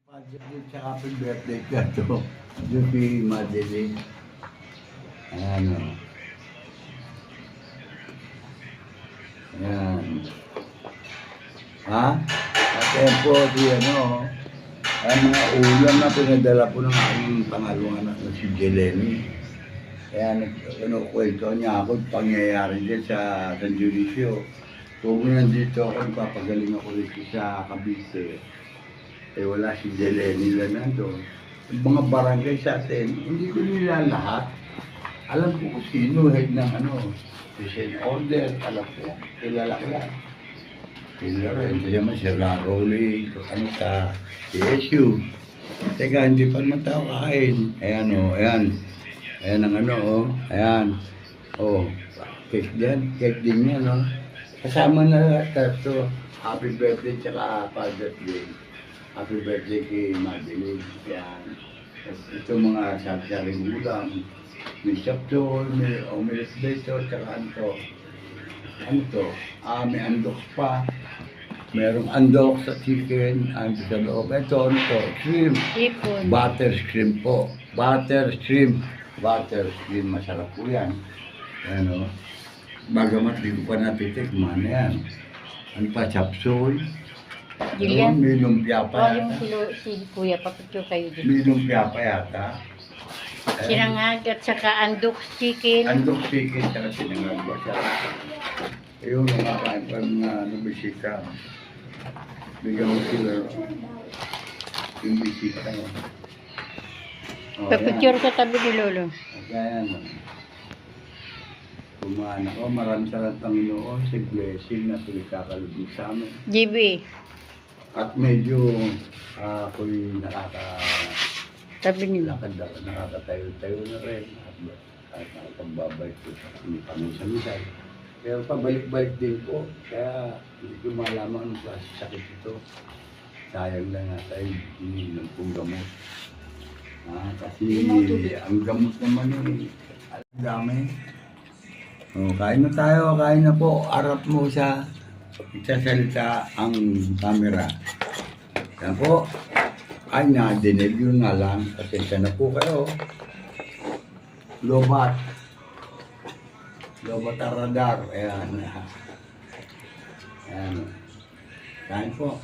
Madeline, sa happy birthday ka to. Judy Madeline. Ayan o. Ayan. Ha? At yan po, si ano, ang mga ulam na pinadala po ng aking pangalawang anak na si Jeleny. Kaya kwento niya ako pangyayari din sa San Dionisio. Kung nandito ako, papagaling ako dito sa Cavite. Eh wala si Jeleny lang nandun. Yung mga barangay sa atin, hindi ko nila lahat. Alam ko kung sino, head ng ano, patient order, alam ko yan. Kilala ko yan. Kilala rin, siya man si Raroli, ano sa PSU. Teka, hindi pa naman tao kain. Ayan o, ayan. Ayan ang ano o, ayan. O, cake din yan o. Kasama na lahat ito. Happy birthday tsaka Father's Day. Happy birthday kay Madeline. Yan. Ito mga sari-saring ulam. May chaptol, may omelette beto, tsaka ano to. Ano to? May andok pa. Merong andok sa chicken, andok sa loob. Ito, ano to? Shrimp. Butter shrimp po. Butter shrimp. Masarap po yan. Ano? Bagamat di ko pa natitikman yan. Ano pa? Chapsol. Julian, May lumpia pa yung yata. si Kuya, papicture kayo dito. May lumpia pa yata. Sinangag at saka andok chicken. Andok chicken, tsaka sinangag ba siya. Ayun, nakakain pa mga bisita. Bigyan mo sila yung bisita. Papicture sa tabi ni Lolo. Kaya yan. Kumaan ako, maraming salamat Panginoon sa blessing na pinagkakalubog sa amin. GB, At medyo ako'y tabi ni Lolo. nakakatayo-tayo na rin. At nakapagbabalik ko sa paminsan-minsan. Pero pabalik-balik din po. Kaya hindi ko malaman ang klase sakit ito. Sayang lang nga tayo ininom kong gamot. Kasi ang gamot naman ang dami. Kain na tayo, kain na po. Harap mo sa magsasalita ang camera. Yan po. Ay na, dinig yun nga lang. Pasensya na po kayo. Lobat radar. Ayan. Ayan. Kain po.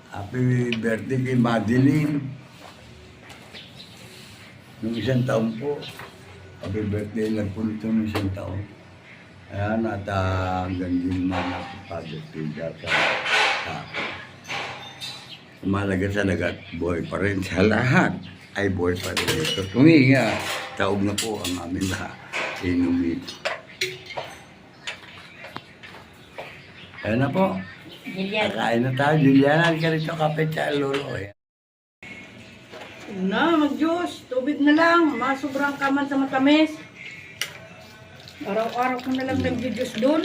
Happy birthday kay Madeline. Nung isang taon po. Happy birthday lang po nito nung isang taon. Ayan, at hanggang din na nakapag-birthday sa umalaga talaga at buhay pa rin sa lahat. Ay buhay pa rin. So tuminga, taog na po ang aming lahat. Inumin. Ayan na po. Julian. Kakain na tayo. Julian, halika rito kapit sa lolo. Na, mag-Diyos. Tubig na lang. Masobrang kaman sa matamis. Araw-araw ko na lang nag-Diyos doon.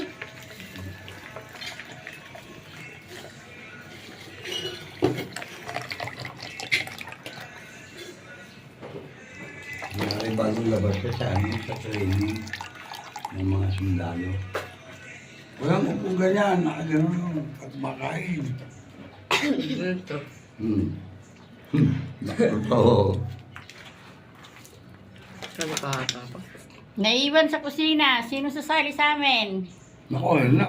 May bagong labas ka sa sa training ng mga sundalo. Walang upo ganyan. Nakagano'n yung pagmakain. Ito. Oo. Naiwan sa kusina. Sino sasali sa amin? Nako, na.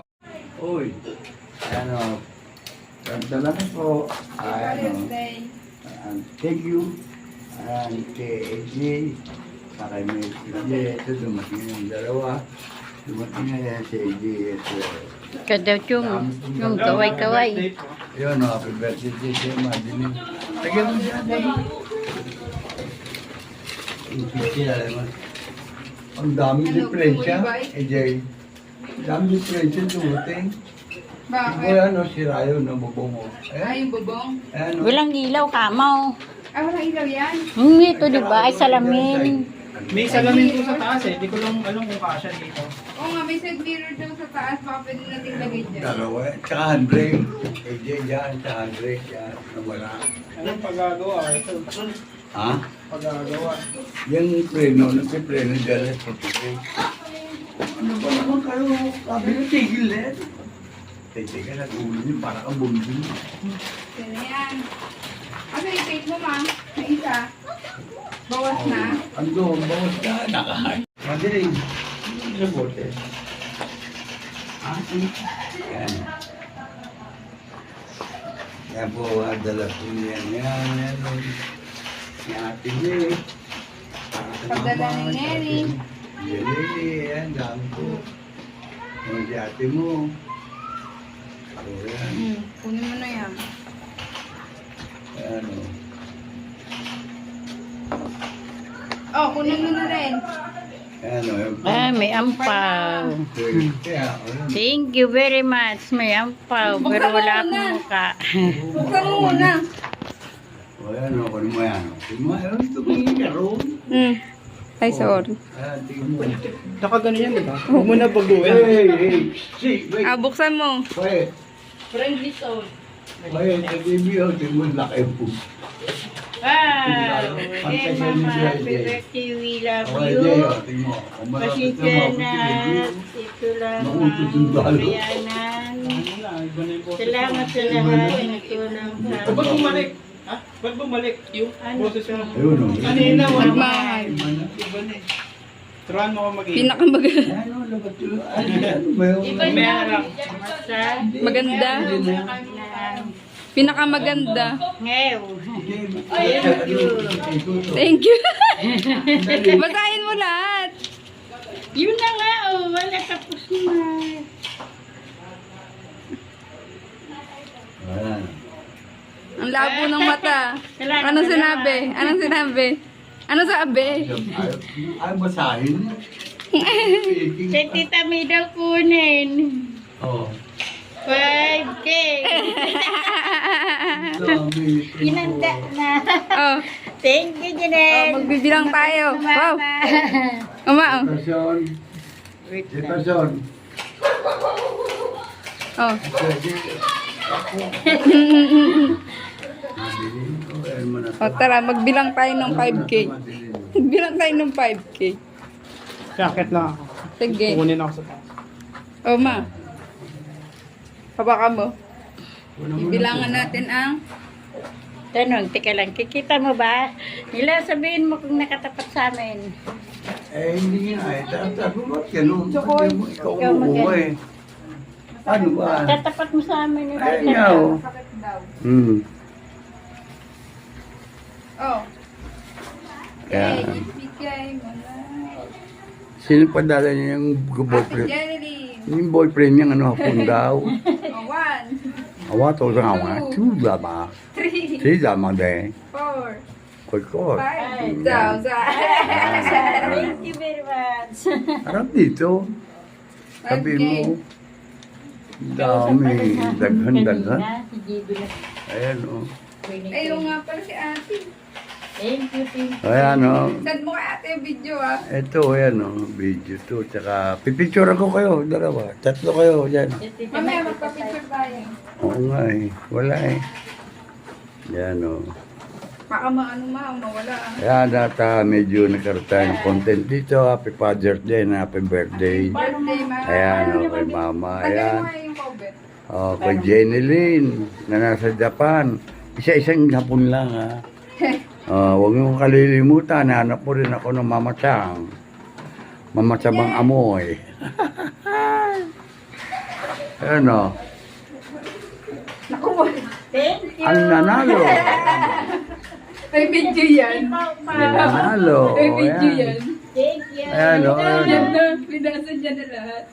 Uy. Ano, ganda lang po. Ano, thank you. Kay AJ. Kay may AJ. Ito, dumating yung dalawa. Dumating na yan si AJ. Kadaw yung kaway-kaway. Yun, happy birthday si Madeline. Lagyan mo siya dahil. Ang daming diferensya, AJ. Ang daming diferensya dumating. Bakit? Ito ano, si Rayo na bubong. Ay, yung bubong. Ayan, Walang ilaw, kamaw. Walang ilaw yan. Ito, di ba? Ay, salamin. May salamin po sa taas eh. Di ko lang alam kung kasya dito. Oo nga, may side mirror daw sa taas. Baka pwede natin lagay dyan. dalawa. Tsaka handbrake. AJ dyan, sa handbrake yan. Nawala. Anong pagagawa? Ito. Ha? Pagagawa. Yung preno, nagpipreno dyan sa puti. Ano ba naman kayo? Sabi nyo, tigil eh. Teka, nag-ulo nyo, para kang bumili. Kaya yan. Ano yung cake mo, ma? Na isa? Bawas na? Ando, bawas ka, nakahay. Madiling. Sa bote. Ha? Yan. Yan po, dala po niyan. Yan. Yung ating eh. Pagdala ni Neri. Yan, dami po. Yung si ate mo. So, yan. Kunin mo na yan. Ano. Oh, kunin mo na rin. Ano, yung May ampaw. kaya, ano. Thank you very much. May ampaw. Pero wala akong mukha. Buksan mo muna. O, ano, kung mo yan. Kung mo, ano, tumingin ka ron. Ay, sorry. Tingin mo. Saka ganun yan, di ba? Huwag mo na pag-uwi. Hey, si, wait. Buksan mo. Wait. Friendly soul. Wait, nag-ibig, tingin mo, laki po. Wow! Hey, Mama. Happy birthday. We love Okay, you. Jay, tingin mo. Kung malapit Pasensya na na. mapapilipin. Ito lang Mautot yung ang dalo. kayanan. Wala, iba na yung boses. Salamat sa lahat na nagtulong sa O, ba't bumalik? Ha? Ba't bumalik? Yung boses mo. Ayun, o. Kanina, wala. Magmahal. Iba na eh. Turuan mo ako mag-iip. Pinakamaganda. Ano, labat yun. Ano ba yun? May harap. Basta. Maganda. Pinakamaganda. Ngayon. Thank you. Basahin mo lahat. Yun na nga, oh. Wala tapos na. Wala. Ang labo ng mata. Anong sinabi? Anong sinabi? Ano sabi? Ay, basahin. Si Tita May daw kunin. Oo. 5K. Inanda na. Oh, Thank you, Janelle. magbibilang tayo. Wow. Uma, oh. Person. Wait Si lang. person. Oh. Oh, tara, magbilang tayo ng 5K. Magbilang tayo ng 5K. Jacket lang ako. Sige. Kukunin ako sa taas. Oh, ma. Habaka mo. Bibilangan natin ang... Tanong, tika lang, kikita mo ba? Nila, sabihin mo kung nakatapat sa amin. Eh, hindi nga eh. Sabi mo, ganun. Chokoy. Sabi mo, ikaw Ikaw umuha eh. Ano ba? Tatapat mo sa amin. Ayun nga oh. Oh. Kaya, Bigay mo na. sino pa dala niya yung Ate boyfriend? Jeneline. Yung boyfriend niya, ano, hapon daw. Oh, 1, Awa, to sa awa. Two lama. 3, Three lama din. 4, Kod-kod. 5,000. Thank you very much. Harap dito. Sabi mo. Dami. Daghan-daghan. Si Jibo na. Ayan o. Ayun nga pala si ate. Thank you, thank you. Ayan o. Send mo kay ate yung video, ah. Ito, ayan o. Video to. Tsaka, pipicture ko kayo. Dalawa. Tatlo kayo dyan. Mamaya magpa-picture tayo. Oo nga eh. Wala eh. Yan o. Baka mawala, ah. Kaya data medyo nagkaroon tayo ng content dito. Happy Father's Day and Happy Birthday. Birthday, ma. Ayan o. Kay Mama. Tagalin Ayan. mo nga yung COVID. O, kay Jeneline na nasa Japan. Isa-isang hapon lang ha. Huwag mo kalilimutan. Hanap mo rin ako ng Mama-chang. Mama-chabang amoy. Ayan o. Naku mo. Thank you. Ang nanalo. May video yan. Ang nanalo. May video Ayan. yan. Thank you. Ayan o. Ayan Yan o. na. Pinasan niya na lahat.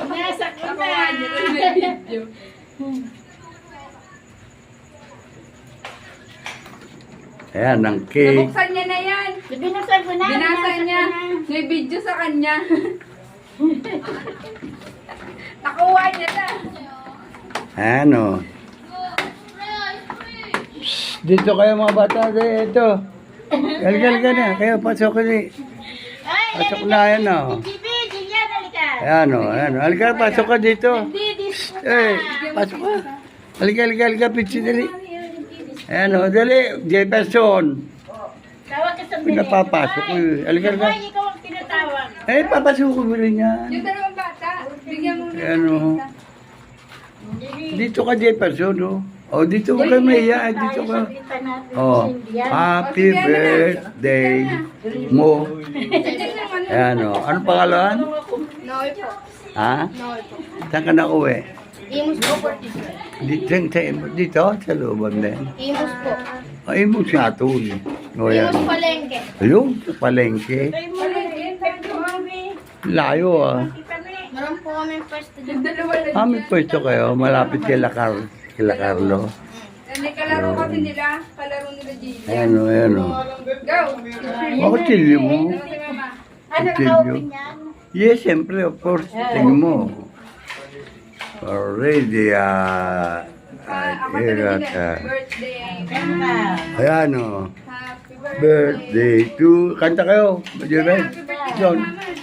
Nasa ko Nakuha niya na may video. Ayan ang cake. Nabuksan niya na yan. Binasa ko na. Binasa niya. May video sa kanya. Nakuha niya na. Ayan o. Dito kayo mga bata. Dito. Galgal na. Kayo pasok ko ni. Ay, Pasok na yan o. Jibi, Jillian, halika. Ayan o. Ayan o. Halika, pasok ka dito. Didis ko Eh, pasok ka. Halika, pitsi dali. Ayan o. Dali. Jefferson. Pinapapasok ko eh. Alika, alika. Ay, ikaw ang tinatawag. Eh, papasok ko rin yan. Yung dalawang bata, bigyan mo na. Ano? Dito ka, Jefferson, no? Oh, dito ka kay Maya. Dito ka. Oh, happy birthday mo. Ayan, oh. Anong pangalan? Noy po. Ha? Noy po. Saan ka na uwi? Imus po. Dito, sa looban din. Imus po. Ay, mo siya ito. O, yan. Imus palengke. Ayun, sa palengke. Layo, ah. Meron po kami pwesto dyan. Dalawa lang. Ah, may pwesto kayo. Malapit kila Carlo. Hindi kalaro kasi nila. Kalaro nila Gigi. Ayan, o, ayan, o. Go! Bakit chili mo? Ano si mama? Ano Continue. ka-open yan? Yes, siyempre, of course. Tingin mo. Already, Ako here talaga at, nila. Birthday. ayan, o. Happy birthday. Birthday to, kanta kayo. Majority. Happy birthday. John.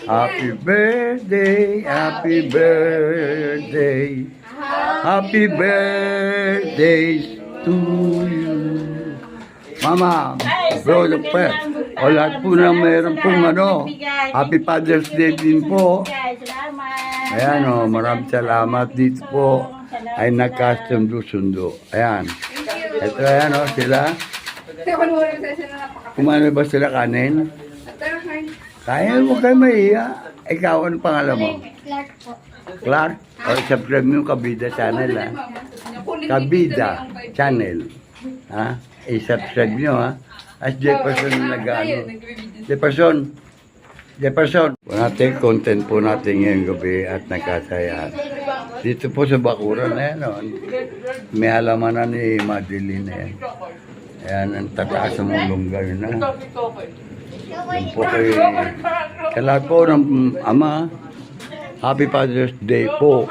Happy birthday, happy birthday. Happy birthday to you. Mama, bro, o lahat po na meron pong ano, Happy Father's Day din po. Salamat. Ayan o, maraming salamat dito po ay nagkasundo-sundo. Ayan. Ito ayan o, sila. Kaya kung wala sa isa na napaka. Kumano ba sila kanin? At tara, kain. Kaya mo kayo mahiya. Ikaw, ano pangalan mo? Clark po. Clark? O, subscribe mo yung Kabida channel, ha? Kabida channel. Ha? I-subscribe nyo, ha? As Jefferson yung nag-ano. Jefferson. Po natin, content po natin ngayong gabi at nagkasaya. Dito po sa Bakuran, ayan, o. May halamanan ni Madeline, eh. Ayan, ang tataas ng mulunggay na. Yan po kay, sa lahat po ng ama, Happy Father's Day po.